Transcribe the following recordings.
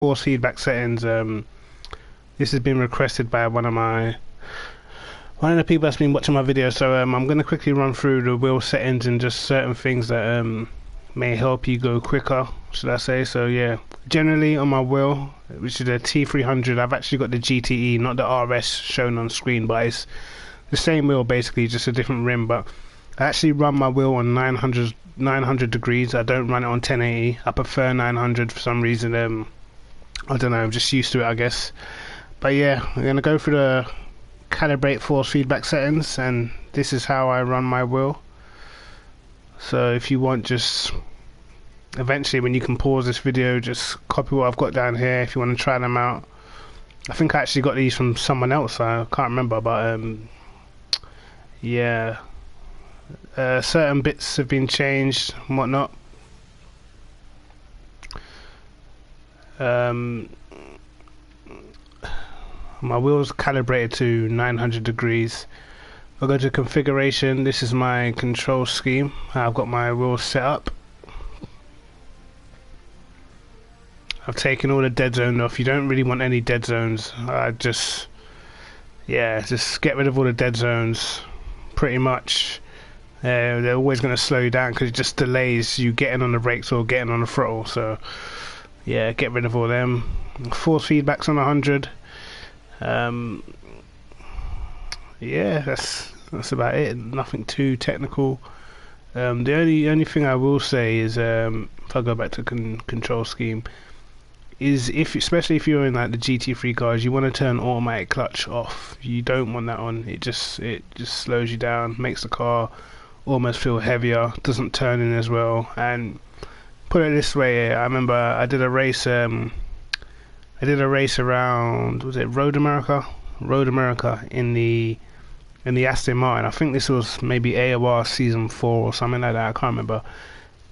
force feedback settings. This has been requested by one of the people that's been watching my video. So I'm going to quickly run through the wheel settings and just certain things that may help you go quicker, should I say. So yeah, generally on my wheel, which is a T300, I've actually got the GTE, not the RS shown on screen, but it's the same wheel basically, just a different rim. But I actually run my wheel on 900 degrees. I don't run it on 1080. I prefer 900 for some reason. I don't know, I'm just used to it, I guess. But yeah, I'm gonna go through the calibrate force feedback settings, and this is how I run my wheel. So if you want, just eventually when you can pause this video, just copy what I've got down here if you want to try them out. I think I actually got these from someone else, I can't remember, but yeah, certain bits have been changed and whatnot. My wheel's calibrated to 900 degrees. I'll go to configuration. This is my control scheme. I've got my wheels set up. I've taken all the dead zone off. You don't really want any dead zones. Just get rid of all the dead zones pretty much. They're always going to slow you down because it just delays you getting on the brakes or getting on the throttle. So yeah, get rid of all them. Force feedback's on 100. Yeah, that's about it. Nothing too technical. The only thing I will say is, if I go back to control scheme, is especially if you're in like the GT3 cars, you want to turn automatic clutch off. You don't want that on. It just slows you down, makes the car almost feel heavier, doesn't turn in as well. And put it this way, I remember I did a race. I did a race around, was it Road America? Road America in the Aston Martin. I think this was maybe AOR season 4 or something like that. I can't remember.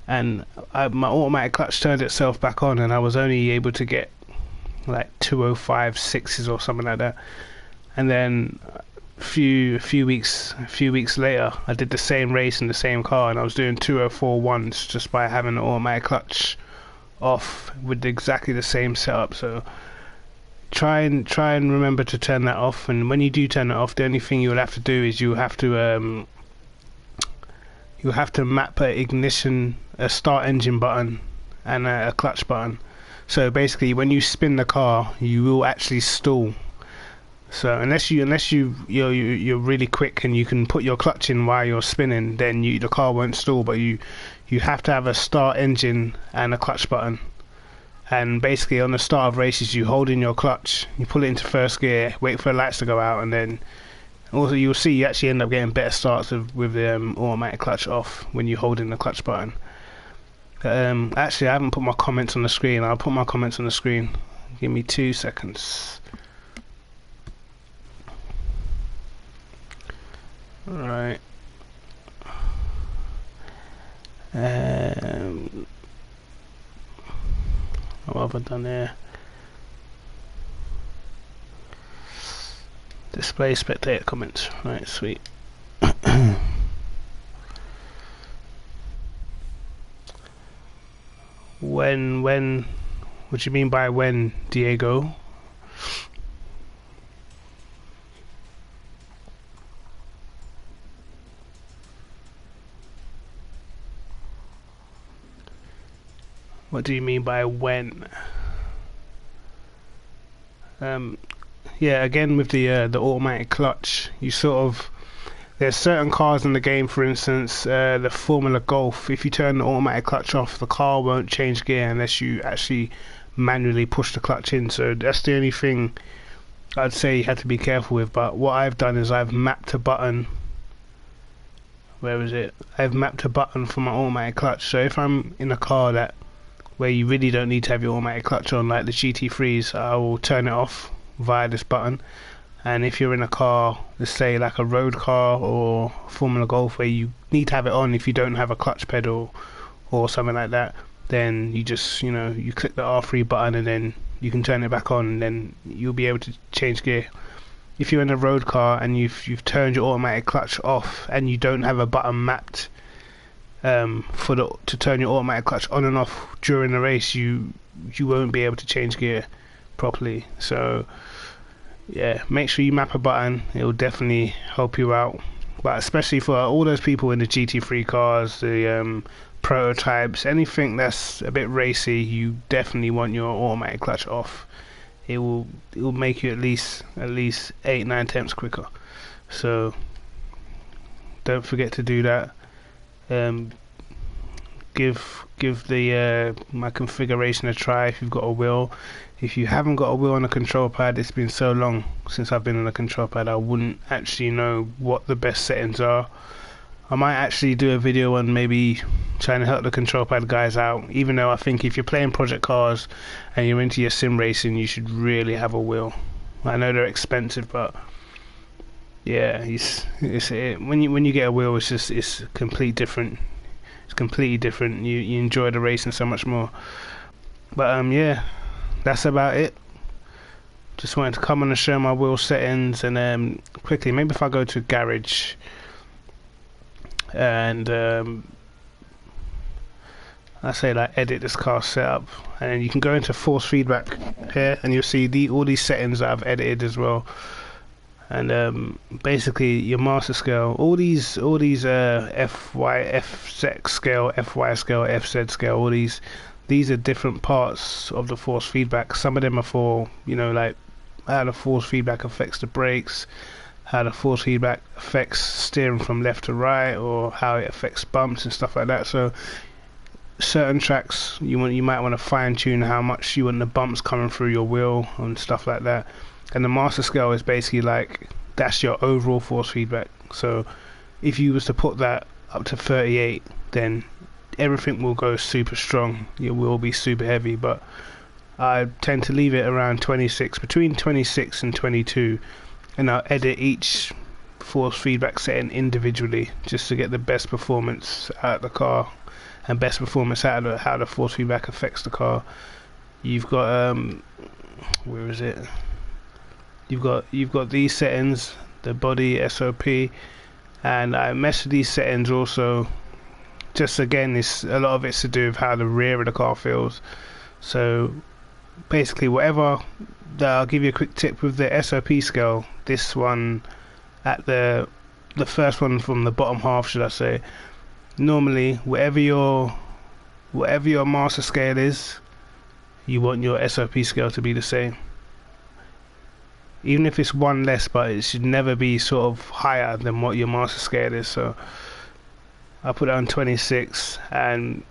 And my automatic clutch turned itself back on, and I was only able to get like 205 sixes or something like that. And then a few weeks later, I did the same race in the same car, and I was doing 204 ones just by having the automatic clutch off with exactly the same setup. So try and remember to turn that off. And when you do turn it off, the only thing you'll have to do is you have to map a start engine button and a clutch button. So basically when you spin the car, you will actually stall. So unless you're really quick and you can put your clutch in while you're spinning, then the car won't stall. But you have to have a start engine and a clutch button. And basically on the start of races, you hold in your clutch, you pull it into first gear, wait for the lights to go out, and then also you'll see you actually end up getting better starts with the automatic clutch off when you hold in the clutch button. Actually, I haven't put my comments on the screen. I'll put my comments on the screen. Give me 2 seconds. Alright. What have I done here? Display spectator comments. Right, sweet. When, what do you mean by when, Diego? What do you mean by when? Yeah, again with the automatic clutch, you sort of, there's certain cars in the game, for instance, the Formula Golf. If you turn the automatic clutch off, the car won't change gear unless you actually manually push the clutch in. So that's the only thing I'd say you have to be careful with. But what I've done is I've mapped a button. Where is it? I've mapped a button for my automatic clutch. So if I'm in a car where you really don't need to have your automatic clutch on, like the GT3s, I will turn it off via this button. And if you're in a car, let's say like a road car or Formula Golf, where you need to have it on, if you don't have a clutch pedal or something like that, then you just, you click the R3 button and then you can turn it back on, and then you'll be able to change gear. If you're in a road car and you've turned your automatic clutch off and you don't have a button mapped to turn your automatic clutch on and off during the race, you you won't be able to change gear properly. So yeah, make sure you map a button. It will definitely help you out. But especially for all those people in the GT3 cars, the prototypes, anything that's a bit racy, you definitely want your automatic clutch off. It will make you at least 8-9 tenths quicker. So don't forget to do that. Give the my configuration a try if you've got a wheel. If you haven't got a wheel on a control pad, it's been so long since I've been on a control pad, I wouldn't actually know what the best settings are. I might actually do a video on maybe trying to help the control pad guys out, even though I think if you're playing project cars and you're into your sim racing, you should really have a wheel. I know they're expensive, but yeah, when you get a wheel, it's completely different. It's completely different. You enjoy the racing so much more. But yeah, that's about it. Just wanted to come on and show my wheel settings, and quickly, maybe if I go to garage and I say like edit this car setup, and then you can go into force feedback here, and you'll see all these settings that I've edited as well. And basically your master scale, all these FY, FZ scale, FY scale, FZ scale, all these are different parts of the force feedback. Some of them are for, you know, like how the force feedback affects the brakes, how the force feedback affects steering from left to right, or how it affects bumps and stuff like that. So certain tracks you might want to fine tune how much you want the bumps coming through your wheel and stuff like that. And the master scale is basically like, that's your overall force feedback. So if you was to put that up to 38, then everything will go super strong. It will be super heavy, but I tend to leave it around 26, between 26 and 22, and I'll edit each force feedback setting individually just to get the best performance out of the car and best performance out of how the force feedback affects the car. You've got where is it? You've got these settings, the body, SOP, and I mess with these settings also. Just again, a lot of it's to do with how the rear of the car feels. So basically, I'll give you a quick tip with the SOP scale. This one, at the first one from the bottom half, should I say? Normally, whatever your master scale is, you want your SOP scale to be the same. Even if it's one less, but it should never be sort of higher than what your master scale is. So I put it on 26, and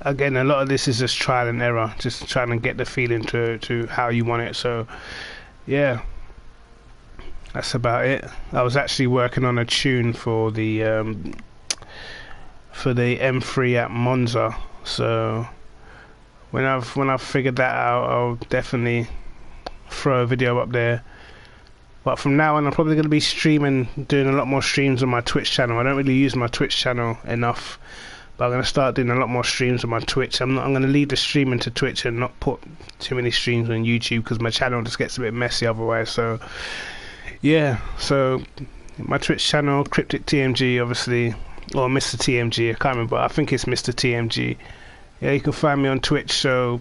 again, a lot of this is just trial and error, just trying to get the feeling to how you want it. So yeah, that's about it. I was actually working on a tune for the M3 at Monza, so when I've figured that out, I'll definitely throw a video up there. But from now on, I'm probably going to be doing a lot more streams on my Twitch channel. I don't really use my Twitch channel enough, but I'm going to start doing a lot more streams on my Twitch. I'm going to leave the streaming to Twitch and not put too many streams on YouTube, because my channel just gets a bit messy otherwise. So yeah, so my Twitch channel, Kryptic TMG, obviously, or Mr. TMG, I can't remember, I think it's Mr. TMG. Yeah, you can find me on Twitch. So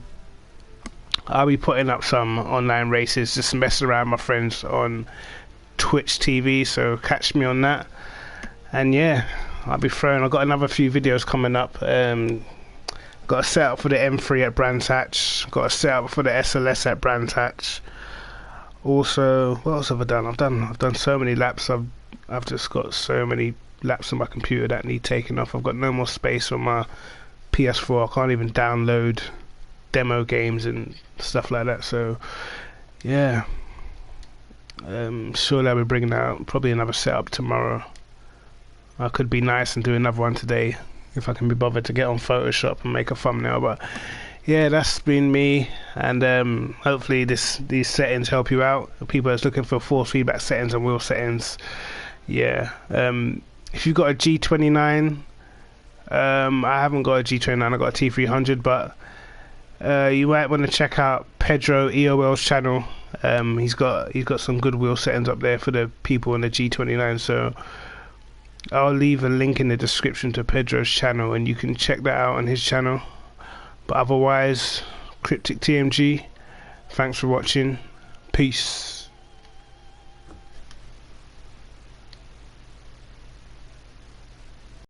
I'll be putting up some online races, just messing around with my friends on Twitch TV, so catch me on that. And yeah, I've got another few videos coming up. Got a setup for the M3 at Brands Hatch, got a setup for the SLS at Brands Hatch. Also, what else have I done? I've done so many laps. I've just got so many laps on my computer that need taking off. I've got no more space on my PS4. I can't even download demo games and stuff like that. So yeah, surely I'll be bringing out probably another setup tomorrow. I could be nice and do another one today if I can be bothered to get on Photoshop and make a thumbnail. But yeah, that's been me, and hopefully these settings help you out. People that's looking for force feedback settings and wheel settings. Yeah, if you've got a G29, I haven't got a G29, I've got a T300, but you might want to check out Pedro EOL's channel. He's got some good wheel settings up there for the people in the G29. So I'll leave a link in the description to Pedro's channel, and you can check that out on his channel. But otherwise, Kryptic TMG. Thanks for watching. Peace.